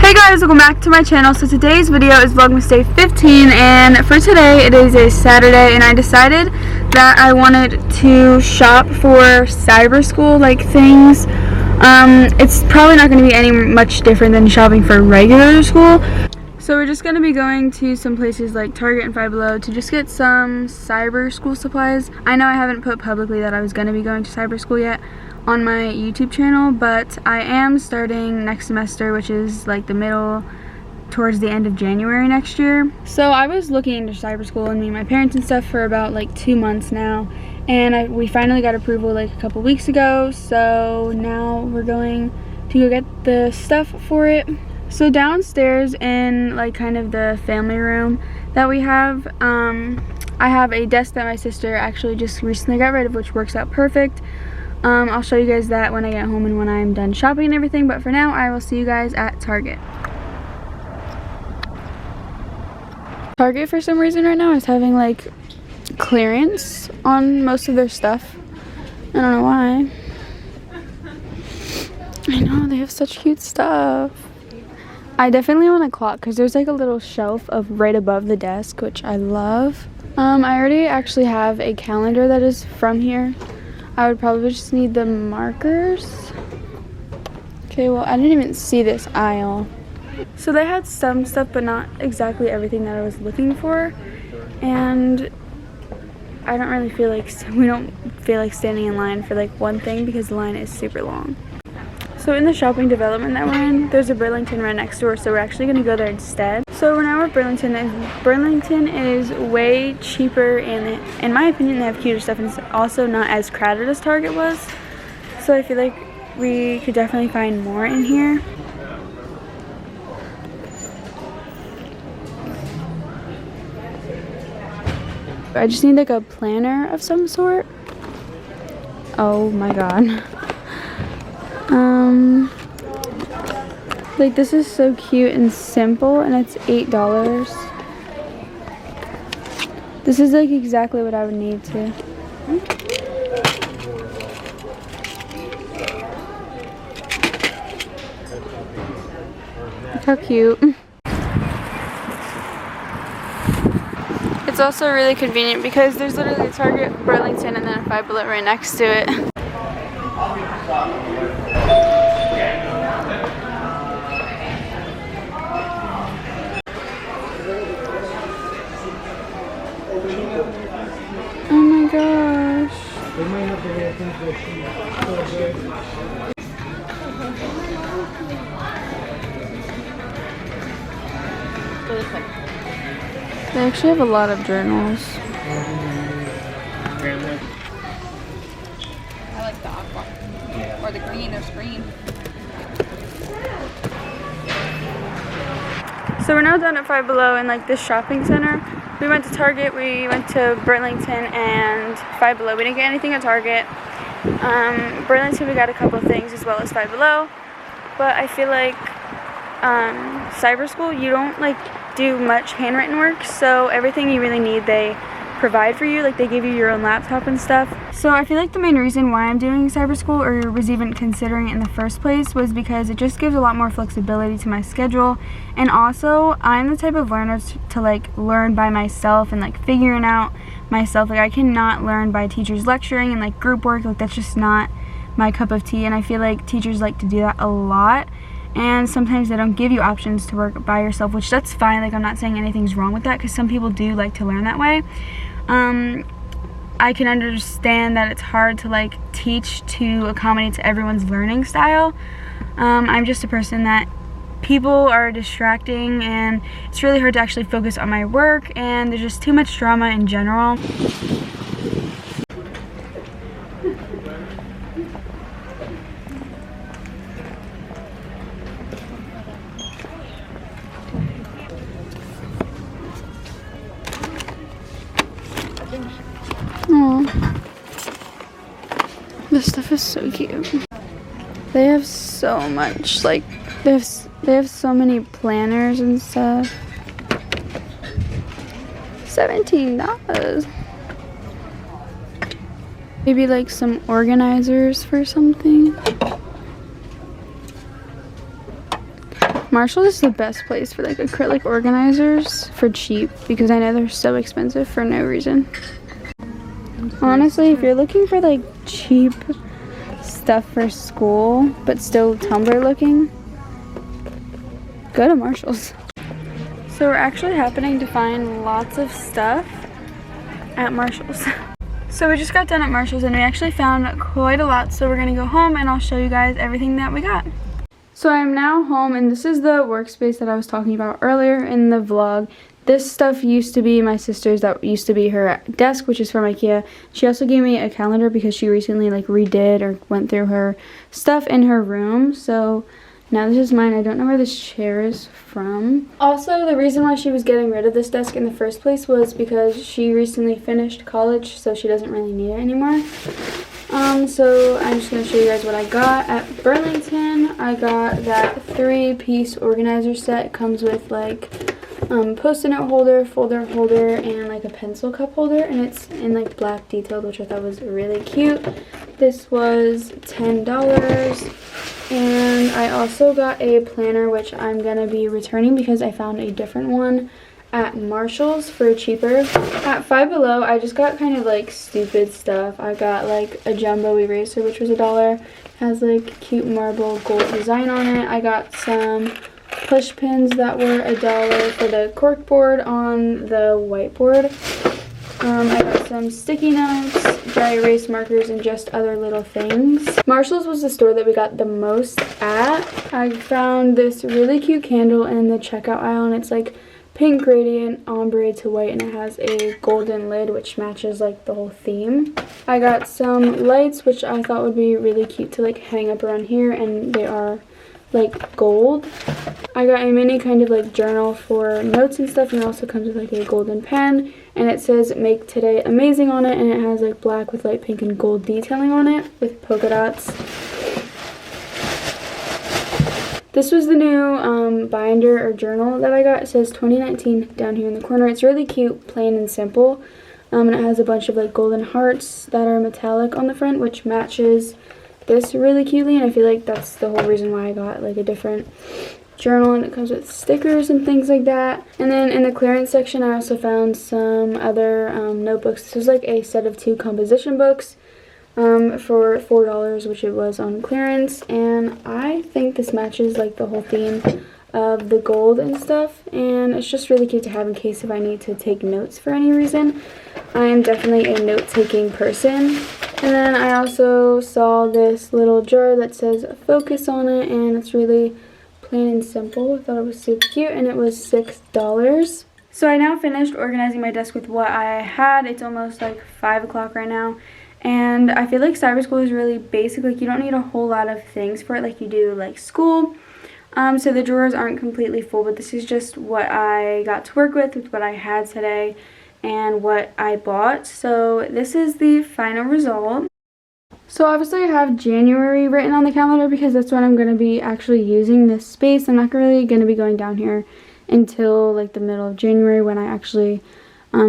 Hey guys, welcome back to my channel. So today's video is Vlogmas Day 15, and for today it is a Saturday, and I decided that I wanted to shop for cyber school like things. It's probably not going to be any much different than shopping for regular school. So we're just going to be going to some places like Target and Five Below to just get some cyber school supplies. I know I haven't put publicly that I was going to be going to cyber school yet on my YouTube channel, but I am starting next semester, which is like the middle towards the end of January next year. So I was looking into cyber school and meeting my parents and stuff for about like 2 months now, and we finally got approval like a couple weeks ago, so now we're going to go get the stuff for it. So downstairs in like kind of the family room that we have, I have a desk that my sister actually just recently got rid of, which works out perfect. I'll show you guys that when I get home and when I'm done shopping and everything, but for now I will see you guys at Target. Target for some reason right now is having like clearance on most of their stuff. I don't know why. I know, they have such cute stuff. I definitely want a clock because there's like a little shelf of right above the desk, which I love. I already actually have a calendar that is from here. I would probably just need the markers. Okay, well, I didn't even see this aisle. So they had some stuff, but not exactly everything that I was looking for. And I don't really feel like, we don't feel like standing in line for like one thing because the line is super long. So in the shopping development that we're in, there's a Burlington right next door, so we're actually going to go there instead. So we're now at Burlington, and Burlington is way cheaper, and in my opinion, they have cuter stuff, and it's also not as crowded as Target was. So I feel like we could definitely find more in here. I just need like a planner of some sort. Oh my god. Like this is so cute and simple, and it's $8. This is like exactly what I would need to. Look how cute. It's also really convenient because there's literally a Target, Burlington, and then a Five Below right next to it. Oh my gosh. They actually have a lot of journals. I like the aqua. Or the green, there's green. So we're now done at Five Below in like this shopping center. We went to Target, we went to Burlington and Five Below. We didn't get anything at Target. Burlington we got a couple of things as well as Five Below. But I feel like cyber school, you don't like do much handwritten work, so everything you really need they provide for you. Like they give you your own laptop and stuff. So I feel like the main reason why I'm doing cyber school, or was even considering it in the first place, was because it just gives a lot more flexibility to my schedule, and also I'm the type of learner to like learn by myself and like figuring out myself. Like I cannot learn by teachers lecturing and like group work. Like that's just not my cup of tea, and I feel like teachers like to do that a lot. And sometimes they don't give you options to work by yourself, which that's fine. Like I'm not saying anything's wrong with that, because some people do like to learn that way. I can understand that it's hard to like teach to accommodate to everyone's learning style. I'm just a person that people are distracting, and it's really hard to actually focus on my work, and there's just too much drama in general. Aww. This stuff is so cute. They have so much, like, they have so many planners and stuff. $17. Maybe like some organizers for something. Marshall's is the best place for like acrylic organizers for cheap because I know they're so expensive for no reason. Honestly, if you're looking for like cheap stuff for school but still Tumblr looking, go to Marshall's. So we're actually happening to find lots of stuff at Marshall's. So we just got done at Marshall's and we actually found quite a lot, so we're gonna go home and I'll show you guys everything that we got. So I'm now home and this is the workspace that I was talking about earlier in the vlog. This stuff used to be my sister's, that used to be her desk, which is from IKEA. She also gave me a calendar because she recently like redid or went through her stuff in her room. So now this is mine. I don't know where this chair is from. Also, the reason why she was getting rid of this desk in the first place was because she recently finished college, so she doesn't really need it anymore. So I'm just going to show you guys what I got at Burlington. I got that 3-piece organizer set. It comes with like post-it note holder, folder holder, and like a pencil cup holder, and it's in like black detailed, which I thought was really cute. This was $10. And I also got a planner, which I'm going to be returning because I found a different one at Marshall's for cheaper. At Five Below, I just got kind of like stupid stuff. I got like a jumbo eraser, which was $1. Has like cute marble gold design on it. I got some push pins that were $1 for the cork board on the whiteboard. I got some sticky notes, dry erase markers, and just other little things. Marshall's was the store that we got the most at. I found this really cute candle in the checkout aisle, and it's like pink gradient ombre to white, and it has a golden lid which matches like the whole theme. I got some lights which I thought would be really cute to like hang up around here, and they are like gold. I got a mini kind of like journal for notes and stuff, and it also comes with like a golden pen, and it says "Make Today Amazing" on it, and it has like black with light pink and gold detailing on it with polka dots. This was the new binder or journal that I got. It says 2019 down here in the corner. It's really cute, plain and simple, and it has a bunch of like golden hearts that are metallic on the front, which matches this really cutely, and I feel like that's the whole reason why I got like a different journal, and it comes with stickers and things like that. And then in the clearance section, I also found some other notebooks. This was like a set of 2 composition books for $4, which it was on clearance, and I think this matches like the whole theme of the gold and stuff, and it's just really cute to have in case if I need to take notes for any reason. I am definitely a note-taking person. And then I also saw this little jar that says "Focus" on it, and it's really plain and simple. I thought it was super cute, and it was $6. So I now finished organizing my desk with what I had. It's almost like 5 o'clock right now, and I feel like cyber school is really basic. Like, you don't need a whole lot of things for it like you do like school. So the drawers aren't completely full, but this is just what I got to work with what I had today and what I bought. So this is the final result. So obviously I have January written on the calendar because that's when I'm going to be actually using this space. I'm not really going to be going down here until like the middle of January when I actually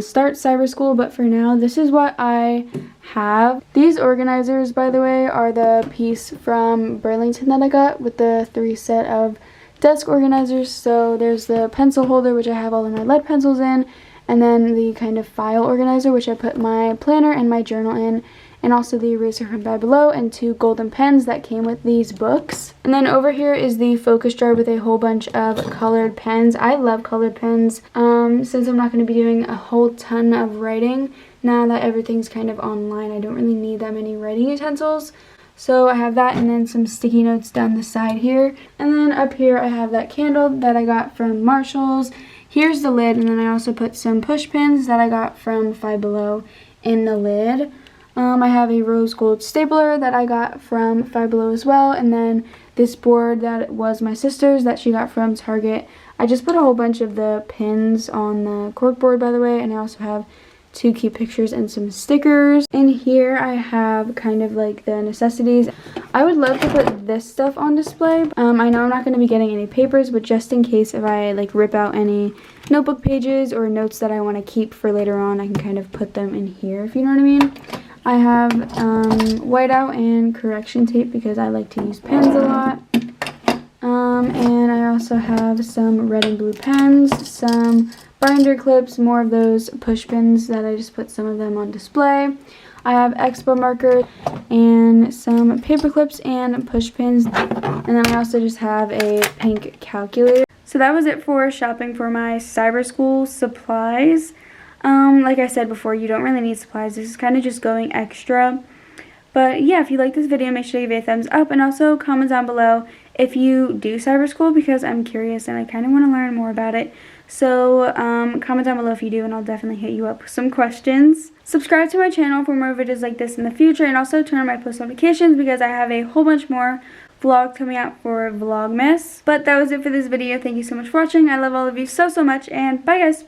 start cyber school, but for now this is what I have. These organizers, by the way, are the piece from Burlington that I got with the 3 set of desk organizers. So there's the pencil holder, which I have all of my lead pencils in, and then the kind of file organizer, which I put my planner and my journal in, and also the eraser from Five Below, and 2 golden pens that came with these books. And then over here is the focus jar with a whole bunch of colored pens. I love colored pens. Since I'm not going to be doing a whole ton of writing, now that everything's kind of online, I don't really need that many writing utensils. So I have that, and then some sticky notes down the side here. And then up here I have that candle that I got from Marshall's. Here's the lid, and then I also put some push pins that I got from Five Below in the lid. I have a rose gold stapler that I got from Five Below as well, and then this board that was my sister's that she got from Target. I just put a whole bunch of the pins on the cork board, by the way, and I also have 2 cute pictures and some stickers. In here I have kind of like the necessities. I would love to put this stuff on display. I know I'm not going to be getting any papers, but just in case if I like rip out any notebook pages or notes that I want to keep for later on, I can kind of put them in here, if you know what I mean. I have whiteout and correction tape because I like to use pens a lot. And I also have some red and blue pens, some binder clips, more of those push pins that I just put some of them on display. I have expo markers and some paper clips and push pins. And then I also just have a pink calculator. So that was it for shopping for my cyber school supplies. Like I said before, you don't really need supplies. This is kind of just going extra. But yeah, if you like this video, make sure to give it a thumbs up. And also comment down below if you do cyber school, because I'm curious and I kind of want to learn more about it. So comment down below if you do, and I'll definitely hit you up with some questions. Subscribe to my channel for more videos like this in the future, and also turn on my post notifications because I have a whole bunch more vlogs coming out for Vlogmas. But that was it for this video. Thank you so much for watching. I love all of you so much, and bye guys!